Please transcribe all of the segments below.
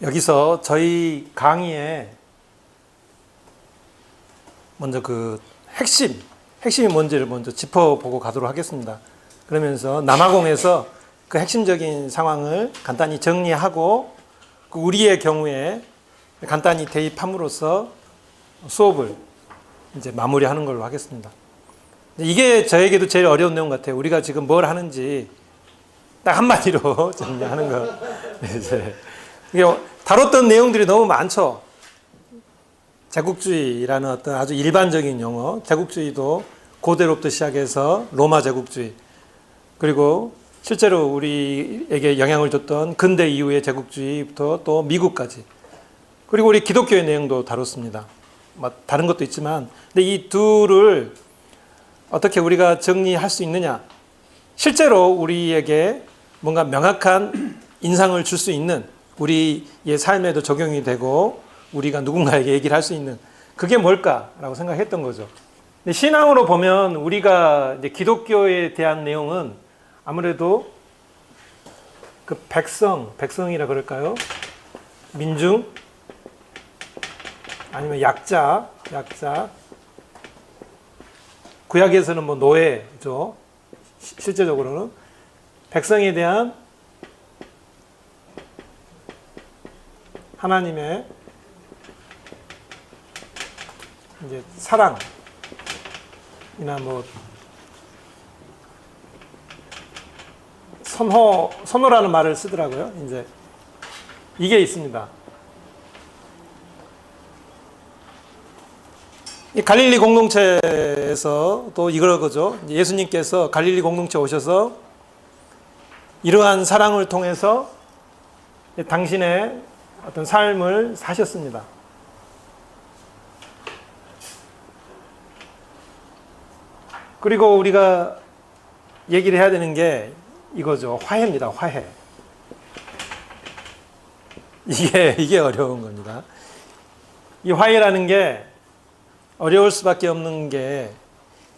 여기서 저희 강의에 먼저 그 핵심이 뭔지를 먼저 짚어보고 가도록 하겠습니다. 그러면서 남아공에서 그 핵심적인 상황을 간단히 정리하고 우리의 경우에 간단히 대입함으로써 수업을 이제 마무리하는 걸로 하겠습니다. 이게 저에게도 제일 어려운 내용 같아요. 우리가 지금 뭘 하는지 딱 한마디로 정리하는 거. 이제 이게 다뤘던 내용들이 너무 많죠. 제국주의라는 어떤 아주 일반적인 용어, 제국주의도 고대로부터 시작해서 로마 제국주의, 그리고 실제로 우리에게 영향을 줬던 근대 이후의 제국주의부터 또 미국까지, 그리고 우리 기독교의 내용도 다뤘습니다. 다른 것도 있지만, 근데 이 둘을 어떻게 우리가 정리할 수 있느냐? 실제로 우리에게 뭔가 명확한 인상을 줄 수 있는, 우리의 삶에도 적용이 되고 우리가 누군가에게 얘기를 할 수 있는 그게 뭘까라고 생각했던 거죠. 근데 신앙으로 보면 우리가 이제 기독교에 대한 내용은 아무래도 그 백성이라 그럴까요? 민중, 아니면 약자. 구약에서는 뭐 노예죠. 실제적으로는 백성에 대한 하나님의 이제 사랑이나 뭐 선호라는 말을 쓰더라고요. 이제 이게 있습니다. 이 갈릴리 공동체에서 또 이거죠. 예수님께서 갈릴리 공동체 오셔서 이러한 사랑을 통해서 당신의 어떤 삶을 사셨습니다. 그리고 우리가 얘기를 해야 되는 게 이거죠. 화해입니다. 화해. 이게 어려운 겁니다. 이 화해라는 게 어려울 수밖에 없는 게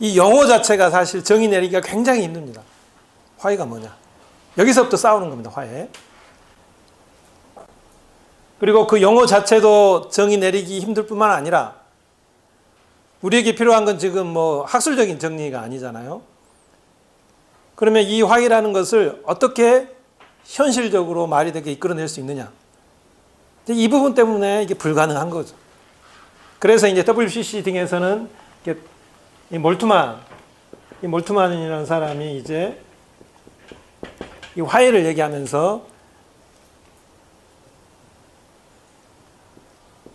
이 용어 자체가 사실 정의 내리기가 굉장히 힘듭니다. 화해가 뭐냐? 여기서부터 싸우는 겁니다. 화해. 그리고 그 용어 자체도 정의 내리기 힘들 뿐만 아니라 우리에게 필요한 건 지금 뭐 학술적인 정리가 아니잖아요. 그러면 이 화해라는 것을 어떻게 현실적으로 말이 되게 이끌어낼 수 있느냐. 이 부분 때문에 이게 불가능한 거죠. 그래서 이제 WCC 등에서는 이 몰트만이라는 사람이 이제 이 화해를 얘기하면서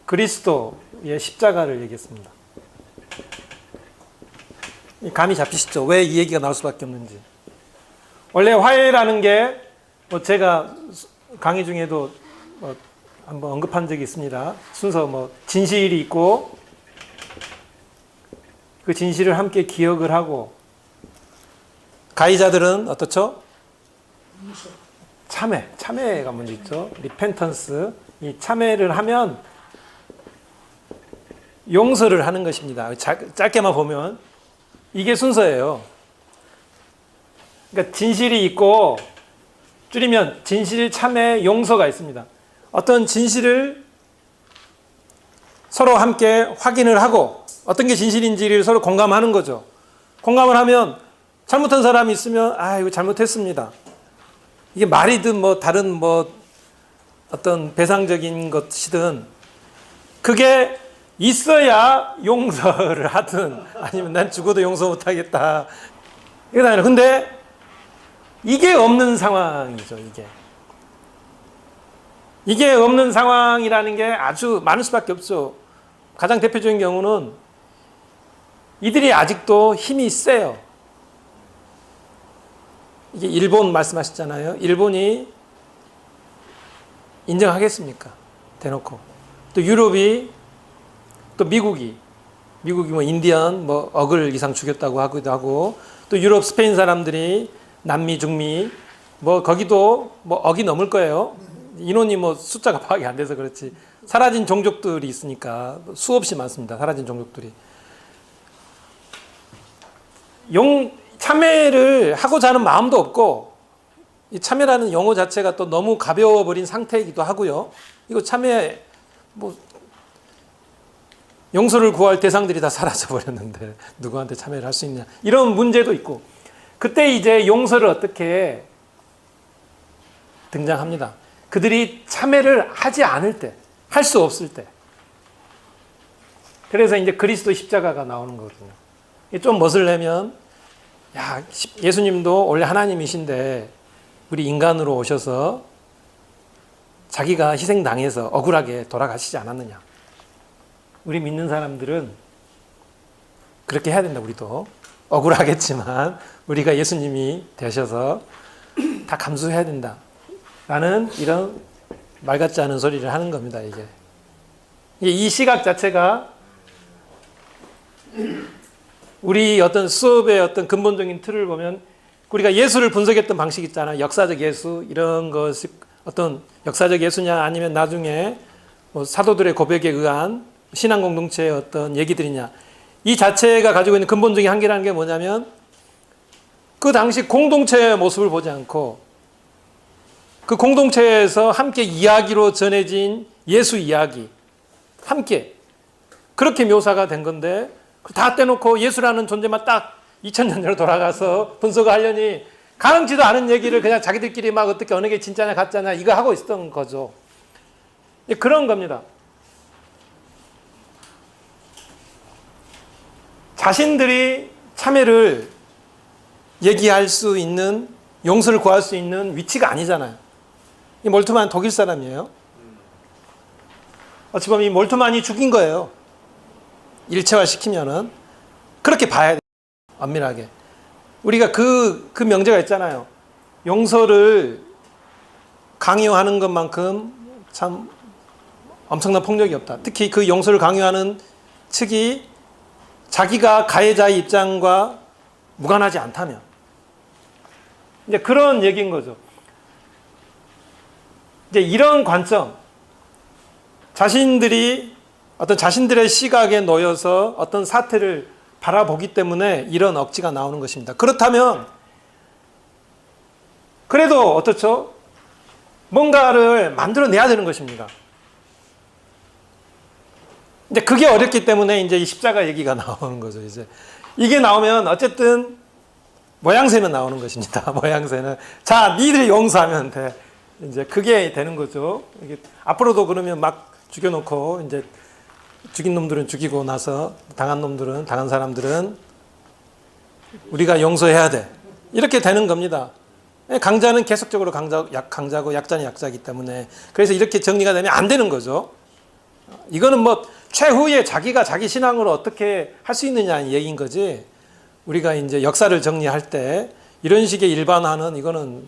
그리스도의 십자가를 얘기했습니다. 감이 잡히시죠? 왜 이 얘기가 나올 수밖에 없는지. 원래 화해라는 게 뭐 제가 강의 중에도 한번 언급한 적이 있습니다. 순서 진실이 있고 그 진실을 함께 기억을 하고, 가해자들은 어떻죠? 참회가 먼저 있죠. 리펜턴스. 이 참회를 하면 용서를 하는 것입니다. 짧게만 보면 이게 순서예요. 그러니까 진실이 있고, 줄이면 진실, 참회, 용서가 있습니다. 어떤 진실을 서로 함께 확인을 하고 어떤 게 진실인지를 서로 공감하는 거죠. 공감을 하면 잘못한 사람이 있으면 이거 잘못했습니다. 이게 말이든 다른 어떤 배상적인 것이든 그게 있어야 용서를 하든, 아니면 난 죽어도 용서 못하겠다. 이게 아니라, 근데 이게 없는 상황이죠. 이게 없는 상황이라는 게 아주 많을 수밖에 없죠. 가장 대표적인 경우는 이들이 아직도 힘이 세요. 이게 일본 말씀하셨잖아요. 일본이 인정하겠습니까? 대놓고. 또 유럽이, 또 미국이 인디언 억을 이상 죽였다고 하기도 하고, 또 유럽 스페인 사람들이 남미, 중미 거기도 억이 넘을 거예요. 인원이 숫자가 파악이 안 돼서 그렇지. 사라진 종족들이 있으니까 수없이 많습니다. 사라진 종족들이. 참회를 하고자 하는 마음도 없고, 이 참회라는 용어 자체가 또 너무 가벼워버린 상태이기도 하고요. 이거 참회, 용서를 구할 대상들이 다 사라져버렸는데 누구한테 참회를 할 수 있냐. 이런 문제도 있고, 그때 이제 용서를 어떻게 등장합니다. 그들이 참회를 하지 않을 때, 할 수 없을 때. 그래서 이제 그리스도 십자가가 나오는 거거든요. 좀 멋을 내면, 야, 예수님도 원래 하나님이신데 우리 인간으로 오셔서 자기가 희생당해서 억울하게 돌아가시지 않았느냐. 우리 믿는 사람들은 그렇게 해야 된다. 우리도 억울하겠지만 우리가 예수님이 되셔서 다 감수해야 된다 라는 이런 말 같지 않은 소리를 하는 겁니다. 이게 이 시각 자체가 우리 어떤 수업의 어떤 근본적인 틀을 보면, 우리가 예수를 분석했던 방식 있잖아요. 역사적 예수, 이런 것이 어떤 역사적 예수냐, 아니면 나중에 사도들의 고백에 의한 신앙 공동체의 어떤 얘기들이냐. 이 자체가 가지고 있는 근본적인 한계라는 게 뭐냐면, 그 당시 공동체의 모습을 보지 않고 그 공동체에서 함께 이야기로 전해진 예수 이야기, 함께 그렇게 묘사가 된 건데, 다 떼놓고 예수라는 존재만 딱 2000년 전으로 돌아가서 분석을 하려니 가능지도 않은 얘기를 그냥 자기들끼리 막 어떻게 어느 게 진짜냐 가짜냐 이거 하고 있었던 거죠. 그런 겁니다. 자신들이 참회를 얘기할 수 있는, 용서를 구할 수 있는 위치가 아니잖아요. 이 몰트만 독일 사람이에요. 어찌 보면 이 몰트만이 죽인 거예요. 일체화 시키면은. 그렇게 봐야 돼요. 엄밀하게. 우리가 그 명제가 있잖아요. 용서를 강요하는 것만큼 참 엄청난 폭력이 없다. 특히 그 용서를 강요하는 측이 자기가 가해자의 입장과 무관하지 않다면. 이제 그런 얘기인 거죠. 이제 이런 관점, 자신들이 어떤 자신들의 시각에 놓여서 어떤 사태를 바라보기 때문에 이런 억지가 나오는 것입니다. 그렇다면 그래도 어떻죠? 뭔가를 만들어내야 되는 것입니다. 이제 그게 어렵기 때문에 이제 이 십자가 얘기가 나오는 거죠. 이제 이게 나오면 어쨌든 모양새는 나오는 것입니다. 모양새는, 자, 니들이 용서하면 돼. 이제 그게 되는 거죠. 이게 앞으로도 그러면 막 죽여놓고 이제 죽인 놈들은 죽이고 나서 당한 사람들은 우리가 용서해야 돼. 이렇게 되는 겁니다. 강자는 계속적으로 강자고 약자는 약자이기 때문에. 그래서 이렇게 정리가 되면 안 되는 거죠. 이거는 최후에 자기가 자기 신앙으로 어떻게 할 수 있느냐는 얘기인 거지. 우리가 이제 역사를 정리할 때 이런 식의 일반화는 이건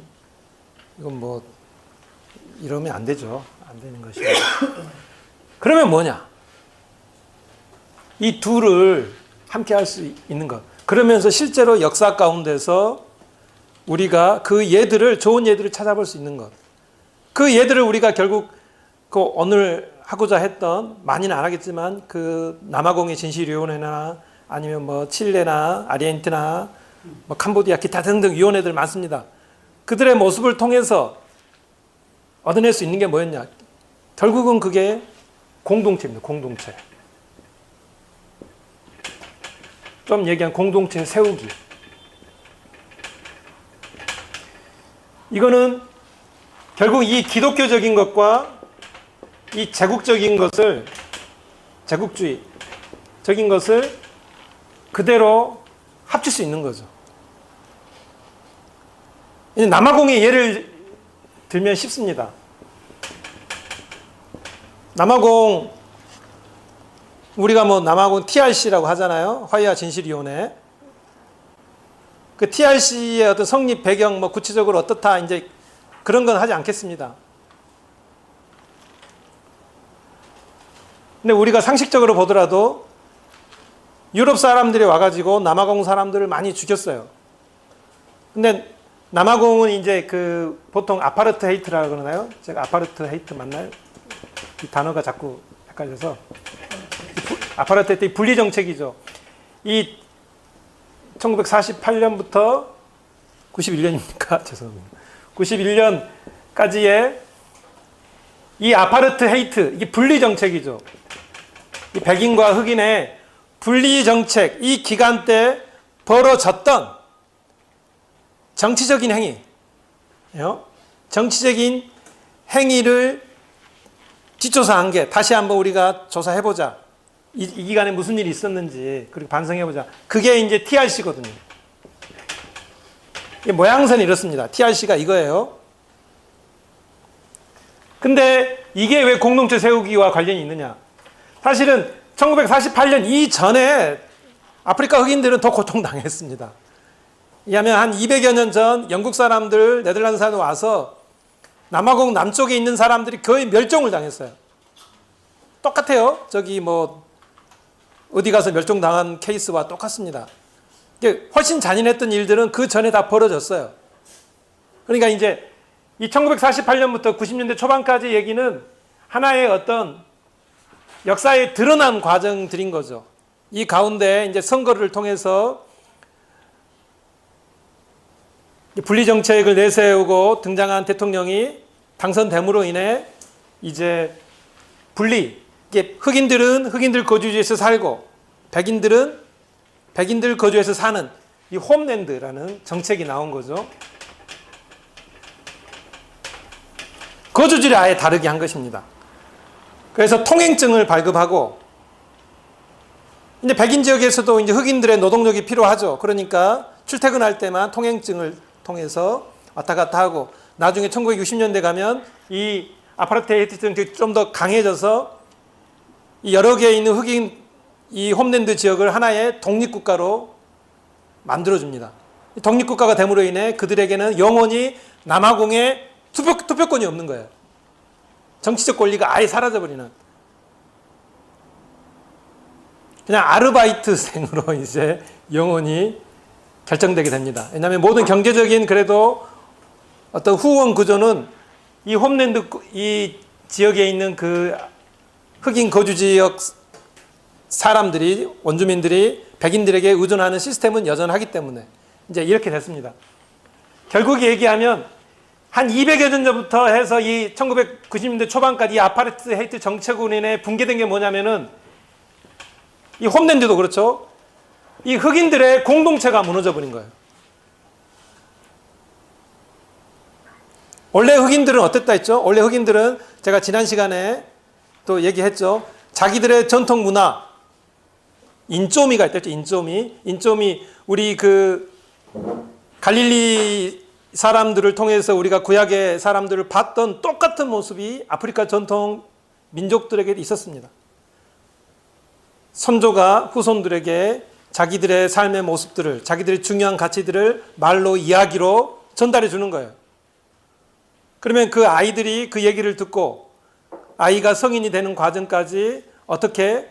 이러면 안 되죠. 안 되는 것이죠. 그러면 뭐냐? 이 둘을 함께 할 수 있는 것. 그러면서 실제로 역사 가운데서 우리가 그 예들을, 좋은 예들을 찾아볼 수 있는 것. 그 예들을 우리가 결국 오늘 하고자 했던, 많이는 안 하겠지만 그 남아공의 진실위원회나 아니면 칠레나 아르헨티나 캄보디아 기타 등등 위원회들 많습니다. 그들의 모습을 통해서 얻어낼 수 있는 게 뭐였냐? 결국은 그게 공동체입니다. 공동체. 좀 얘기한 공동체 세우기. 이거는 결국 이 기독교적인 것과 이 제국적인 것을, 제국주의적인 것을 그대로 합칠 수 있는 거죠. 남아공의 예를 들면 쉽습니다. 남아공, 우리가 남아공 TRC라고 하잖아요. 화해와 진실위원회. 그 TRC의 어떤 성립 배경, 구체적으로 어떻다, 이제 그런 건 하지 않겠습니다. 근데 우리가 상식적으로 보더라도 유럽 사람들이 와가지고 남아공 사람들을 많이 죽였어요. 근데 남아공은 이제 보통 아파르트헤이트라고 그러나요? 제가 아파르트헤이트 맞나요? 이 단어가 자꾸 헷갈려서. 아파르트헤이트 분리 정책이죠. 이 1948년부터 91년입니까? 죄송합니다. 91년까지의 이 아파르트헤이트, 이게 분리 정책이죠. 이 백인과 흑인의 분리 정책, 이 기간 때 벌어졌던 정치적인 행위, 정치적인 행위를 뒷조사한 게 다시 한번 우리가 조사해보자. 이 기간에 무슨 일이 있었는지 그리고 반성해보자. 그게 이제 TRC거든요. 모양새는 이렇습니다. TRC가 이거예요. 근데 이게 왜 공동체 세우기와 관련이 있느냐? 사실은 1948년 이전에 아프리카 흑인들은 더 고통당했습니다. 왜냐하면 한 200여 년 전 영국 사람들, 네덜란드 사람들 와서 남아공 남쪽에 있는 사람들이 거의 멸종을 당했어요. 똑같아요. 저기 뭐 어디 가서 멸종당한 케이스와 똑같습니다. 훨씬 잔인했던 일들은 그 전에 다 벌어졌어요. 그러니까 이제 이 1948년부터 90년대 초반까지 얘기는 하나의 어떤 역사에 드러난 과정들인 거죠. 이 가운데 이제 선거를 통해서 분리정책을 내세우고 등장한 대통령이 당선됨으로 인해 이제 분리, 이게 흑인들은 흑인들 거주지에서 살고 백인들은 백인들 거주에서 사는 이 홈랜드라는 정책이 나온 거죠. 거주지를 아예 다르게 한 것입니다. 그래서 통행증을 발급하고 이제 백인 지역에서도 이제 흑인들의 노동력이 필요하죠. 그러니까 출퇴근할 때만 통행증을 통해서 왔다 갔다 하고 나중에 1960년대 가면 이 아파르테이드 정책이 좀 더 강해져서 이 여러 개에 있는 흑인 이 홈랜드 지역을 하나의 독립국가로 만들어줍니다. 독립국가가 됨으로 인해 그들에게는 영원히 남아공에 투표권이 없는 거예요. 정치적 권리가 아예 사라져버리는. 그냥 아르바이트생으로 이제 영원히 결정되게 됩니다. 왜냐하면 모든 경제적인 그래도 어떤 후원 구조는 이 홈랜드 이 지역에 있는 그 흑인 거주 지역 사람들이 원주민들이 백인들에게 의존하는 시스템은 여전하기 때문에 이제 이렇게 됐습니다. 결국 얘기하면 한 200여 년 전부터 해서 이 1990년대 초반까지 이 아파르트헤이트 정책으로 인해 붕괴된 게 뭐냐면은 이 홈랜드도 그렇죠. 이 흑인들의 공동체가 무너져 버린 거예요. 원래 흑인들은 어땠다 했죠? 원래 흑인들은 제가 지난 시간에 또 얘기했죠. 자기들의 전통 문화, 인조미가 있댔죠. 인조미 우리 그 갈릴리 사람들을 통해서 우리가 구약의 사람들을 봤던 똑같은 모습이 아프리카 전통 민족들에게 있었습니다. 선조가 후손들에게 자기들의 삶의 모습들을, 자기들의 중요한 가치들을 말로, 이야기로 전달해 주는 거예요. 그러면 그 아이들이 그 얘기를 듣고 아이가 성인이 되는 과정까지 어떻게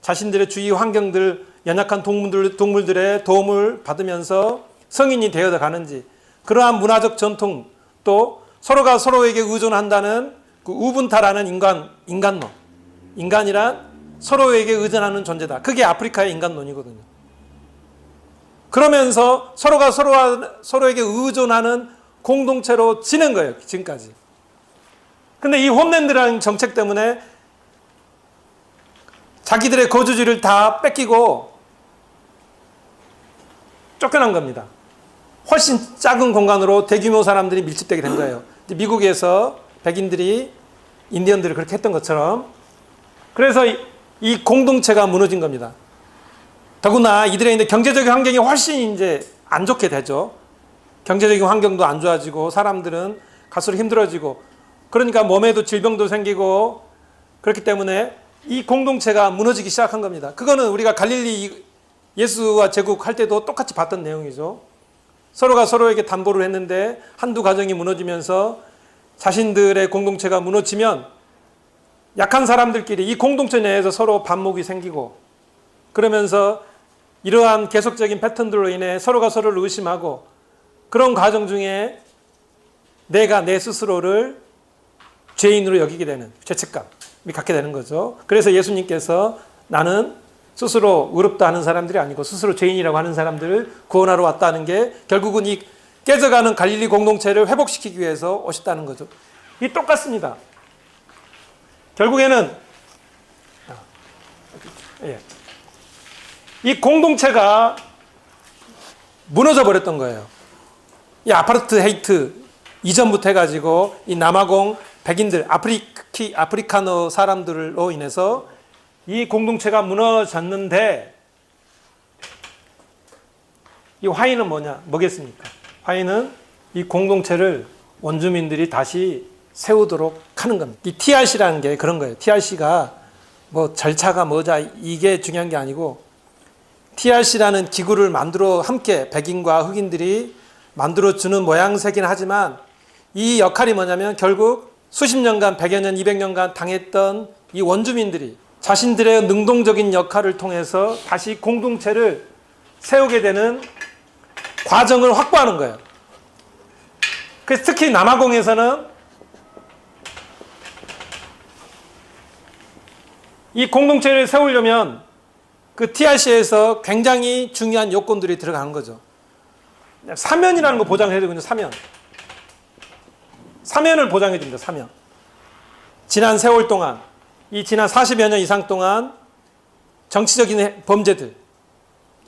자신들의 주위 환경들, 연약한 동물들의 도움을 받으면서 성인이 되어 가는지, 그러한 문화적 전통, 또 서로가 서로에게 의존한다는 그 우분타라는 인간론. 인간이란 서로에게 의존하는 존재다. 그게 아프리카의 인간론이거든요. 그러면서 서로가 서로에게 의존하는 공동체로 지낸 거예요. 지금까지. 근데 이 홈랜드라는 정책 때문에 자기들의 거주지를 다 뺏기고 쫓겨난 겁니다. 훨씬 작은 공간으로 대규모 사람들이 밀집되게 된 거예요. 미국에서 백인들이 인디언들을 그렇게 했던 것처럼. 그래서 이 공동체가 무너진 겁니다. 더구나 이들의 이제 경제적인 환경이 훨씬 이제 안 좋게 되죠. 경제적인 환경도 안 좋아지고 사람들은 갈수록 힘들어지고, 그러니까 몸에도 질병도 생기고, 그렇기 때문에 이 공동체가 무너지기 시작한 겁니다. 그거는 우리가 갈릴리 예수와 제국 할 때도 똑같이 봤던 내용이죠. 서로가 서로에게 담보를 했는데 한두 가정이 무너지면서 자신들의 공동체가 무너지면 약한 사람들끼리 이 공동체 내에서 서로 반목이 생기고, 그러면서 이러한 계속적인 패턴들로 인해 서로가 서로를 의심하고, 그런 과정 중에 내가 내 스스로를 죄인으로 여기게 되는 죄책감이 갖게 되는 거죠. 그래서 예수님께서 나는 스스로 의롭다 하는 사람들이 아니고 스스로 죄인이라고 하는 사람들을 구원하러 왔다는 게 결국은 이 깨져가는 갈릴리 공동체를 회복시키기 위해서 오셨다는 거죠. 이 똑같습니다. 결국에는 이 공동체가 무너져 버렸던 거예요. 이 아파르트헤이트 이전부터 해가지고 이 남아공 백인들, 아프리카노 사람들로 인해서 이 공동체가 무너졌는데 이 화인은 뭐겠습니까? 화인은 이 공동체를 원주민들이 다시 세우도록 하는 겁니다. 이 TRC라는 게 그런 거예요. TRC가 뭐 절차가 뭐자 이게 중요한 게 아니고 TRC라는 기구를 만들어 함께 백인과 흑인들이 만들어주는 모양새긴 하지만 이 역할이 뭐냐면 결국 수십 년간, 100여 년, 200년간 당했던 이 원주민들이 자신들의 능동적인 역할을 통해서 다시 공동체를 세우게 되는 과정을 확보하는 거예요. 그래서 특히 남아공에서는 이 공동체를 세우려면 그 TRC에서 굉장히 중요한 요건들이 들어가는 거죠. 사면이라는 거 보장해야 되거든요. 사면을 보장해 줍니다. 사면. 지난 세월 동안, 이 지난 40여 년 이상 동안 정치적인 범죄들,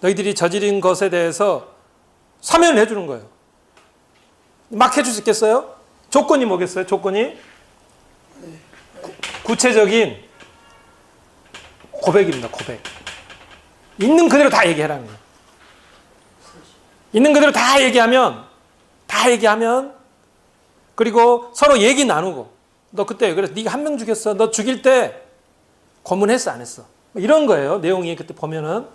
너희들이 저지른 것에 대해서 사면을 해주는 거예요. 막 해줄 수 있겠어요? 조건이 뭐겠어요? 조건이 구체적인 고백입니다. 고백. 있는 그대로 다 얘기해라는 거예요. 있는 그대로 다 얘기하면 그리고 서로 얘기 나누고 너 그때 그래서 네가 한 명 죽였어. 너 죽일 때 고문했어 안 했어? 이런 거예요. 내용이 그때 보면은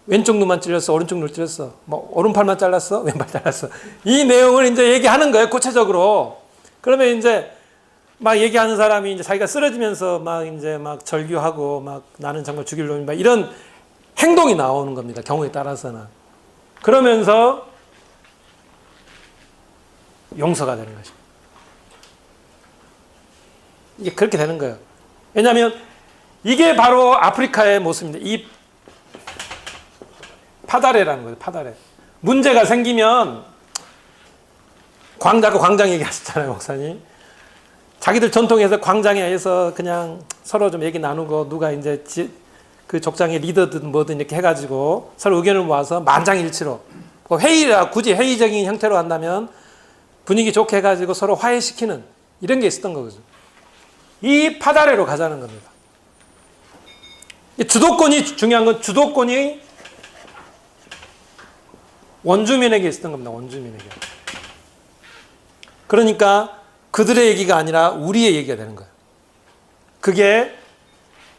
왼쪽 눈만 찔렸어, 오른쪽 눈 찔렸어, 뭐 오른팔만 잘랐어, 왼팔 잘랐어. 이 내용을 이제 얘기하는 거예요. 구체적으로. 그러면 이제 막 얘기하는 사람이 이제 자기가 쓰러지면서 막 이제 막 절규하고 막 나는 정말 죽일 놈이 막 이런 행동이 나오는 겁니다. 경우에 따라서는. 그러면서 용서가 되는 것입니다. 이게 그렇게 되는 거예요. 왜냐하면 이게 바로 아프리카의 모습입니다. 이 파다레라는 거예요. 파다레. 문제가 생기면 광장 얘기하셨잖아요, 목사님. 자기들 전통에서 광장에서 그냥 서로 좀 얘기 나누고 누가 이제 그 족장의 리더든 뭐든 이렇게 해가지고 서로 의견을 모아서 만장일치로 회의라 굳이 회의적인 형태로 한다면 분위기 좋게 해가지고 서로 화해시키는 이런 게 있었던 거죠. 이 파다레로 가자는 겁니다. 주도권이 중요한 건 주도권이 원주민에게 있었던 겁니다. 원주민에게. 그러니까 그들의 얘기가 아니라 우리의 얘기가 되는 거예요. 그게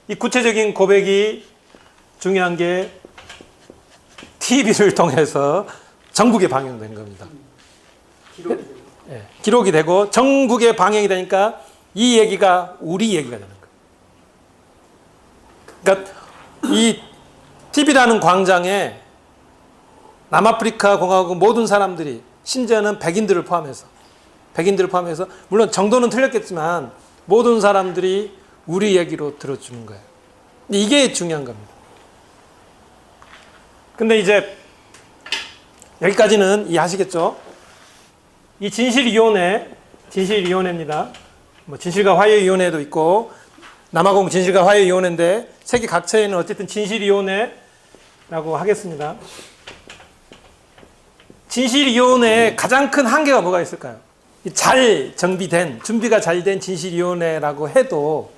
이 구체적인 고백이 중요한 게 TV를 통해서 전국에 방영된 겁니다. 기록이 되고 전국에 방영이 되니까 이 얘기가 우리 얘기가 되는 거예요. 그러니까 이 TV라는 광장에 남아프리카 공화국 모든 사람들이 심지어는 백인들을 포함해서 물론 정도는 틀렸겠지만 모든 사람들이 우리 얘기로 들어주는 거예요. 이게 중요한 겁니다. 근데 이제 여기까지는 이해하시겠죠? 이 진실위원회입니다. 뭐 진실과 화해위원회도 있고 남아공 진실과 화해위원회인데 세계 각처에는 어쨌든 진실위원회라고 하겠습니다. 진실위원회의 가장 큰 한계가 뭐가 있을까요? 잘 정비된, 준비가 잘 된 진실위원회라고 해도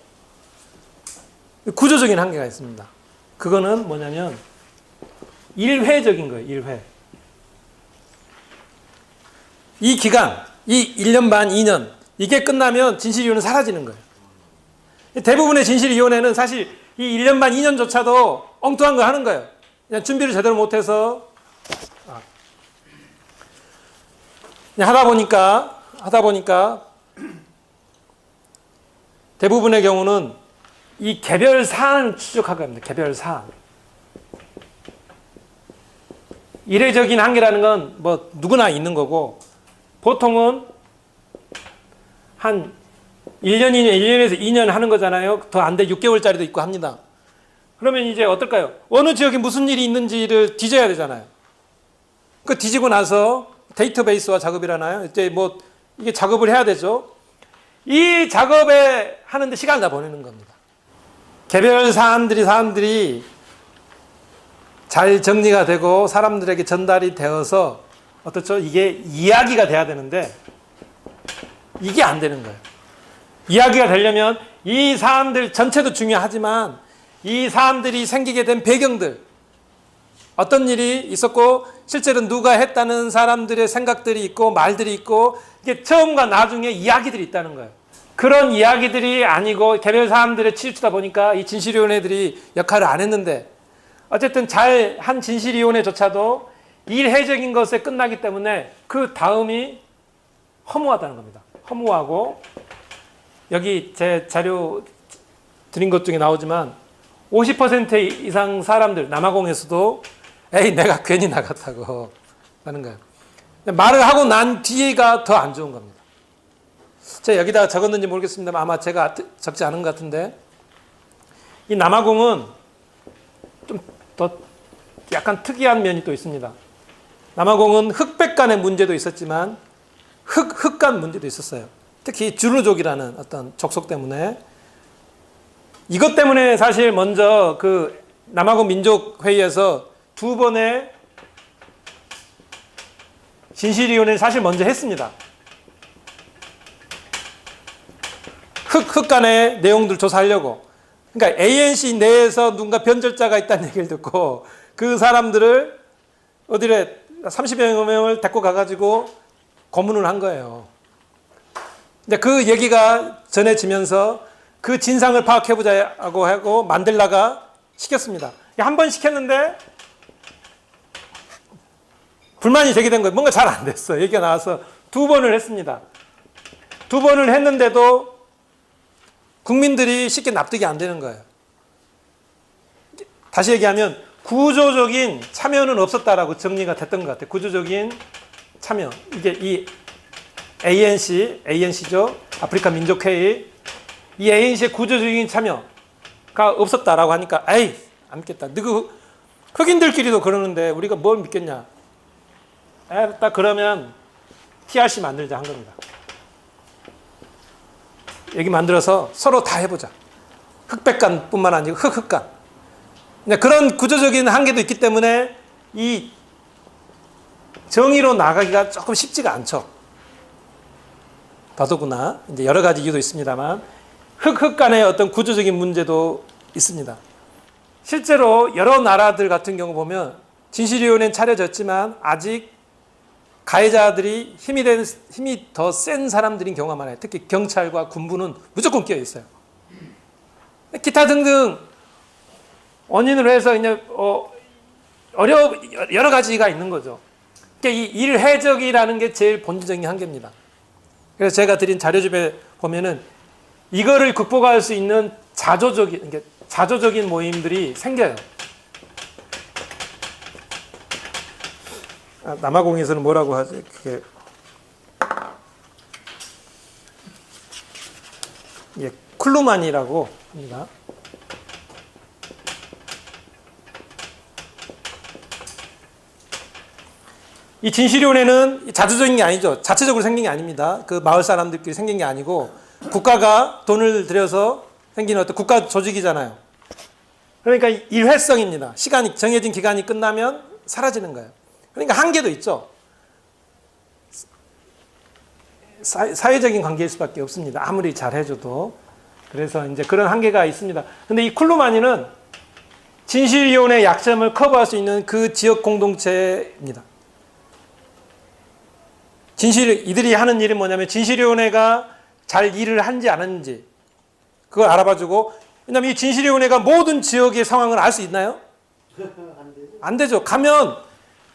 구조적인 한계가 있습니다. 그거는 뭐냐면 일회적인 거예요. 일회. 이 기간, 이 1년 반, 2년 이게 끝나면 진실위원회는 사라지는 거예요. 대부분의 진실위원회는 사실 이 1년 반, 2년조차도 엉뚱한 거 하는 거예요. 그냥 준비를 제대로 못해서 그냥 하다 보니까 대부분의 경우는 이 개별 사안을 추적하게 합니다. 개별 사안. 이례적인 한계라는 건 뭐 누구나 있는 거고 보통은 한 1년, 2년, 1년에서 2년 하는 거잖아요. 더 안 돼 6개월짜리도 있고 합니다. 그러면 이제 어떨까요? 어느 지역에 무슨 일이 있는지를 뒤져야 되잖아요. 그 뒤지고 나서 데이터베이스화 작업이라나요? 이제 뭐 이게 작업을 해야 되죠. 이 작업에 하는데 시간을 다 보내는 겁니다. 개별 사안들이 잘 정리가 되고 사람들에게 전달이 되어서 어떻죠? 이게 이야기가 돼야 되는데 이게 안 되는 거예요. 이야기가 되려면 이 사안들 전체도 중요하지만 이 사안들이 생기게 된 배경들, 어떤 일이 있었고 실제로 누가 했다는 사람들의 생각들이 있고 말들이 있고 이게 처음과 나중에 이야기들이 있다는 거예요. 그런 이야기들이 아니고 개별 사람들의 치우치다 보니까 이 진실위원회들이 역할을 안 했는데 어쨌든 잘 한 진실위원회조차도 일회적인 것에 끝나기 때문에 그 다음이 허무하다는 겁니다. 허무하고 여기 제 자료 드린 것 중에 나오지만 50% 이상 사람들 남아공에서도 에이 내가 괜히 나갔다고 하는 거예요. 말을 하고 난 뒤가 더 안 좋은 겁니다. 제가 여기다가 적었는지 모르겠습니다만 아마 제가 적지 않은 것 같은데 이 남아공은 좀 더 약간 특이한 면이 또 있습니다. 남아공은 흑백 간의 문제도 있었지만 흑 간 문제도 있었어요. 특히 주루족이라는 어떤 족속 때문에 이것 때문에 사실 먼저 그 남아공 민족회의에서 2번의 진실위원회를 사실 먼저 했습니다. 흑 간의 내용들 조사하려고. 그러니까 ANC 내에서 누군가 변절자가 있다는 얘기를 듣고 그 사람들을 어디래 30여 명을 데리고 가가지고 고문을 한 거예요. 근데 그 얘기가 전해지면서 그 진상을 파악해보자고 하고 만델라가 시켰습니다. 한 번 시켰는데 불만이 제기된 거예요. 뭔가 잘 안 됐어. 얘기가 나와서 2번을 했습니다. 2번을 했는데도 국민들이 쉽게 납득이 안 되는 거예요. 다시 얘기하면 구조적인 참여는 없었다라고 정리가 됐던 것 같아요. 구조적인 참여. 이게 이 ANC죠. 아프리카 민족회의. 이 ANC의 구조적인 참여가 없었다라고 하니까 에이 안 믿겠다. 너그 흑인들끼리도 그러는데 우리가 뭘 믿겠냐. 딱 그러면 TRC 만들자 한 겁니다. 여기 만들어서 서로 다 해보자. 흑백간뿐만 아니고 흑간. 그런 구조적인 한계도 있기 때문에 이 정의로 나가기가 조금 쉽지가 않죠. 더더구나 이제 여러 가지 이유도 있습니다만 흑 간의 어떤 구조적인 문제도 있습니다. 실제로 여러 나라들 같은 경우 보면 진실위원회는 차려졌지만 아직 가해자들이 힘이 더 센 사람들인 경우가 많아요. 특히 경찰과 군부는 무조건 끼어 있어요. 기타 등등 원인으로 해서 이제 여러 가지가 있는 거죠. 그러니까 이 일회적이라는 게 제일 본질적인 한계입니다. 그래서 제가 드린 자료집에 보면은 이거를 극복할 수 있는 자조적인 모임들이 생겨요. 남아공에서는 뭐라고 하죠? 그게 쿨루만이라고 합니다. 이 진실위원회는 자주적인 게 아니죠. 자체적으로 생긴 게 아닙니다. 그 마을 사람들끼리 생긴 게 아니고 국가가 돈을 들여서 생긴 어떤 국가 조직이잖아요. 그러니까 일회성입니다. 시간이 정해진 기간이 끝나면 사라지는 거예요. 그러니까 한계도 있죠. 사회적인 관계일 수밖에 없습니다. 아무리 잘해줘도. 그래서 이제 그런 한계가 있습니다. 근데 이 쿨루마니는 진실위원회의 약점을 커버할 수 있는 그 지역 공동체입니다. 이들이 하는 일이 뭐냐면 진실위원회가 잘 일을 한지 안 했는지 그걸 알아봐주고, 왜냐하면 이 진실위원회가 모든 지역의 상황을 알 수 있나요? 안 되죠. 가면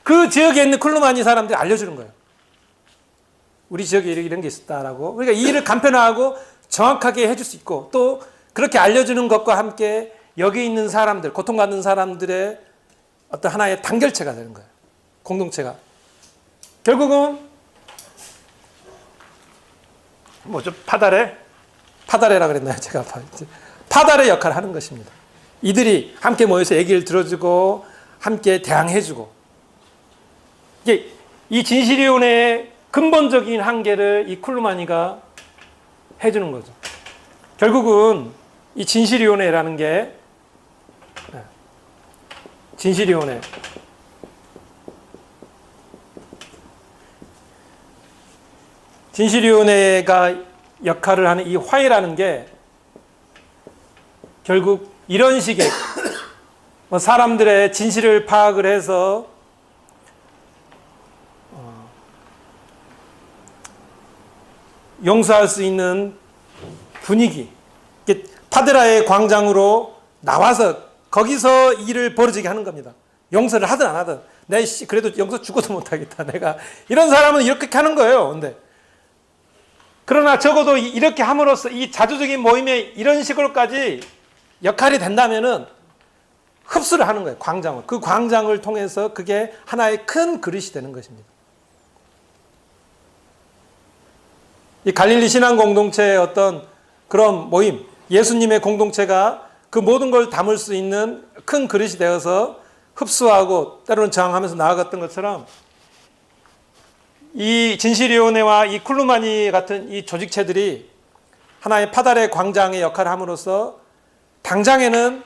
그 지역에 있는 쿨루마니 사람들이 알려주는 거예요. 우리 지역에 이런 게 있었다라고. 그러니까 이 일을 간편화하고 정확하게 해줄 수 있고, 또 그렇게 알려주는 것과 함께 여기 있는 사람들, 고통받는 사람들의 어떤 하나의 단결체가 되는 거예요. 공동체가. 결국은 뭐죠? 파다레라 그랬나요? 제가 파다레 역할을 하는 것입니다. 이들이 함께 모여서 얘기를 들어주고 함께 대항해주고, 이게 이 진실위원회의 근본적인 한계를 이 쿨루마니가 해주는 거죠. 결국은 이 진실위원회라는 게, 진실위원회, 진실위원회가 역할을 하는 이 화해라는 게 결국 이런 식의 사람들의 진실을 파악을 해서 용서할 수 있는 분위기, 파드라의 광장으로 나와서 거기서 일을 벌어지게 하는 겁니다. 용서를 하든 안 하든, 내 그래도 용서 죽어도 못하겠다, 내가 이런 사람은 이렇게 하는 거예요. 근데 그러나 적어도 이렇게 함으로써 이 자주적인 모임에 이런 식으로까지 역할이 된다면은 흡수를 하는 거예요. 광장을. 그 광장을 통해서 그게 하나의 큰 그릇이 되는 것입니다. 이 갈릴리 신앙 공동체의 어떤 그런 모임, 예수님의 공동체가 그 모든 걸 담을 수 있는 큰 그릇이 되어서 흡수하고 때로는 저항하면서 나아갔던 것처럼, 이 진실위원회와 이 쿨루마니 같은 이 조직체들이 하나의 파달의 광장의 역할을 함으로써 당장에는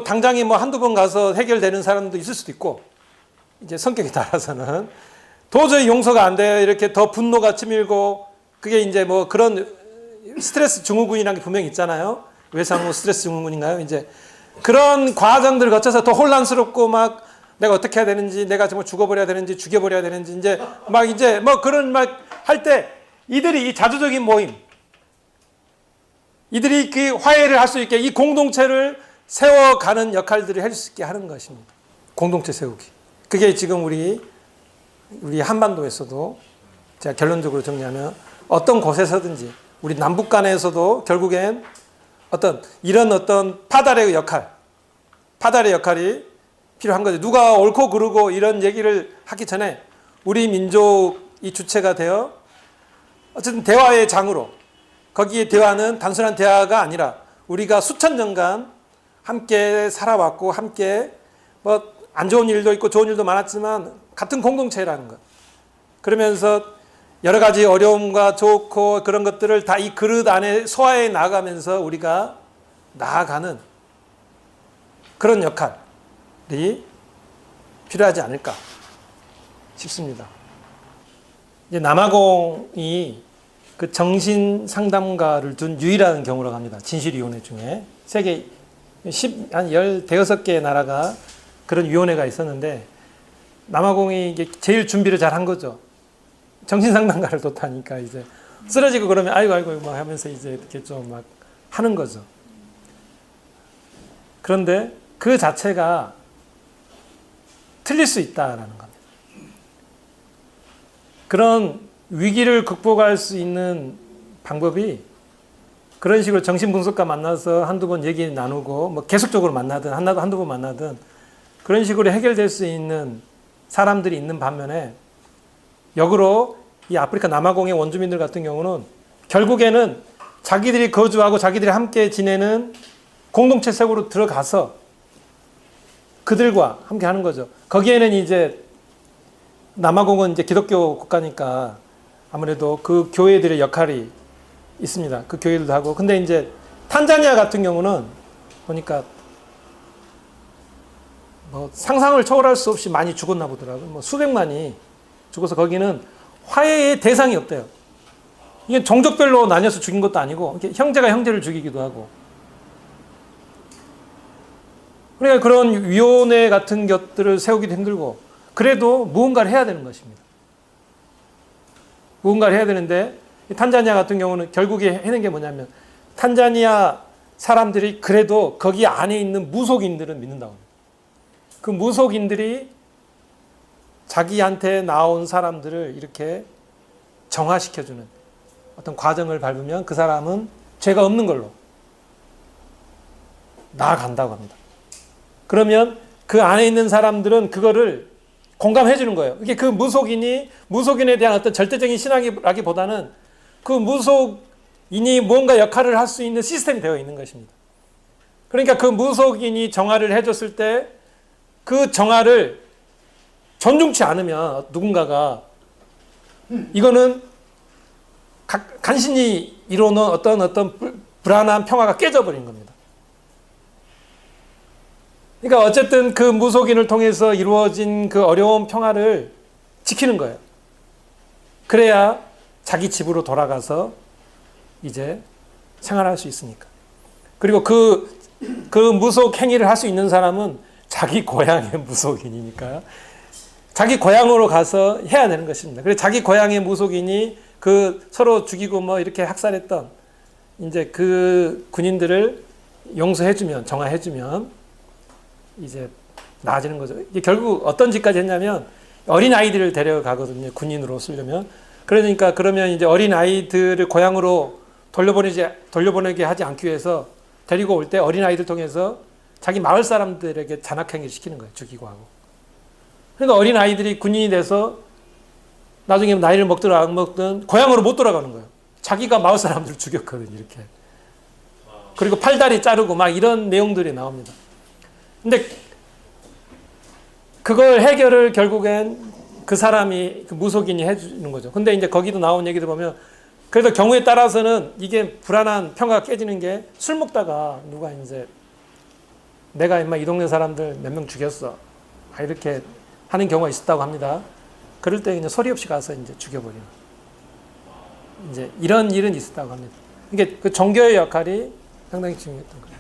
당장에 한두 번 가서 해결되는 사람도 있을 수도 있고, 이제 성격에 따라서는 도저히 용서가 안 돼요. 이렇게 더 분노가 치밀고, 그게 이제 그런 스트레스 증후군이라는 게 분명히 있잖아요. 외상후 스트레스 증후군인가요? 이제 그런 과정들을 거쳐서 더 혼란스럽고 내가 어떻게 해야 되는지, 내가 정말 죽어버려야 되는지, 죽여버려야 되는지, 이제 그런 할 때 이들이 이 자주적인 모임, 이들이 그 화해를 할 수 있게 이 공동체를 세워가는 역할들을 할 수 있게 하는 것입니다. 공동체 세우기. 그게 지금 우리 한반도에서도 제가 결론적으로 정리하면 어떤 곳에서든지 우리 남북 간에서도 결국엔 이런 파달의 역할이 필요한 거죠. 누가 옳고 그르고 이런 얘기를 하기 전에 우리 민족이 주체가 되어 어쨌든 대화의 장으로, 거기에 대화는 단순한 대화가 아니라 우리가 수천 년간 함께 살아왔고, 함께 안 좋은 일도 있고 좋은 일도 많았지만 같은 공동체라는 것. 그러면서 여러 가지 어려움과 좋고 그런 것들을 다 이 그릇 안에 소화해 나가면서 우리가 나아가는 그런 역할이 필요하지 않을까 싶습니다. 이제 남아공이 그 정신 상담가를 둔 유일한 경우라고 합니다. 진실위원회 중에 세계 한 15개 나라가 그런 위원회가 있었는데, 남아공이 이게 제일 준비를 잘 한 거죠. 정신 상담가를 뒀다니까 이제 쓰러지고 그러면 아이고 하면서 이제 이렇게 좀 하는 거죠. 그런데 그 자체가 틀릴 수 있다라는 겁니다. 그런 위기를 극복할 수 있는 방법이 그런 식으로 정신분석가 만나서 한두 번 얘기 나누고 계속적으로 만나든 한두 번 만나든 그런 식으로 해결될 수 있는 사람들이 있는 반면에, 역으로 이 아프리카 남아공의 원주민들 같은 경우는 결국에는 자기들이 거주하고 자기들이 함께 지내는 공동체 속으로 들어가서 그들과 함께 하는 거죠. 거기에는 이제 남아공은 이제 기독교 국가니까 아무래도 그 교회들의 역할이 있습니다. 그 교회들도 하고. 근데 이제 탄자니아 같은 경우는 보니까 상상을 초월할 수 없이 많이 죽었나 보더라고요. 수백만이 죽어서 거기는 화해의 대상이 없대요. 이게 종족별로 나뉘어서 죽인 것도 아니고 형제가 형제를 죽이기도 하고. 그러니까 그런 위원회 같은 것들을 세우기도 힘들고, 그래도 무언가를 해야 되는 것입니다. 무언가를 해야 되는데, 탄자니아 같은 경우는 결국에 해낸 게 뭐냐면, 탄자니아 사람들이 그래도 거기 안에 있는 무속인들은 믿는다고 합니다. 그 무속인들이 자기한테 나온 사람들을 이렇게 정화시켜주는 어떤 과정을 밟으면 그 사람은 죄가 없는 걸로 나아간다고 합니다. 그러면 그 안에 있는 사람들은 그거를 공감해 주는 거예요. 이게 그 무속인에 대한 어떤 절대적인 신앙이라기보다는 그 무속인이 뭔가 역할을 할 수 있는 시스템이 되어 있는 것입니다. 그러니까 그 무속인이 정화를 해줬을 때 그 정화를 존중치 않으면 누군가가 이거는 간신히 이루어놓은 어떤 불안한 평화가 깨져버린 겁니다. 그러니까 어쨌든 그 무속인을 통해서 이루어진 그 어려운 평화를 지키는 거예요. 그래야 자기 집으로 돌아가서 이제 생활할 수 있으니까. 그리고 그 무속 행위를 할 수 있는 사람은 자기 고향의 무속인이니까 자기 고향으로 가서 해야 되는 것입니다. 그래서 자기 고향의 무속인이 그 서로 죽이고 뭐 이렇게 학살했던 이제 그 군인들을 용서해주면, 정화해주면 이제 나아지는 거죠. 이게 결국 어떤 짓까지 했냐면 어린 아이들을 데려가거든요. 군인으로 쓰려면. 그러니까 그러면 이제 어린 아이들을 고향으로 돌려보내게 하지 않기 위해서 데리고 올 때 어린 아이들 통해서 자기 마을 사람들에게 잔악행위를 시키는 거예요. 죽이고 하고. 그러니까 어린 아이들이 군인이 돼서 나중에 나이를 먹든 안 먹든 고향으로 못 돌아가는 거예요. 자기가 마을 사람들을 죽였거든요. 이렇게. 그리고 팔다리 자르고 막 이런 내용들이 나옵니다. 근데 그걸 해결을 결국엔 그 사람이 그 무속인이 해주는 거죠. 근데 이제 거기도 나온 얘기들 보면 그래도 경우에 따라서는 이게 불안한 평화가 깨지는 게 술 먹다가 누가 이제 내가 이 동네 사람들 몇 명 죽였어. 이렇게 하는 경우가 있었다고 합니다. 그럴 때 그냥 소리 없이 가서 이제 죽여버리는. 이제 이런 일은 있었다고 합니다. 이게 그 종교의 역할이 상당히 중요했던 거예요.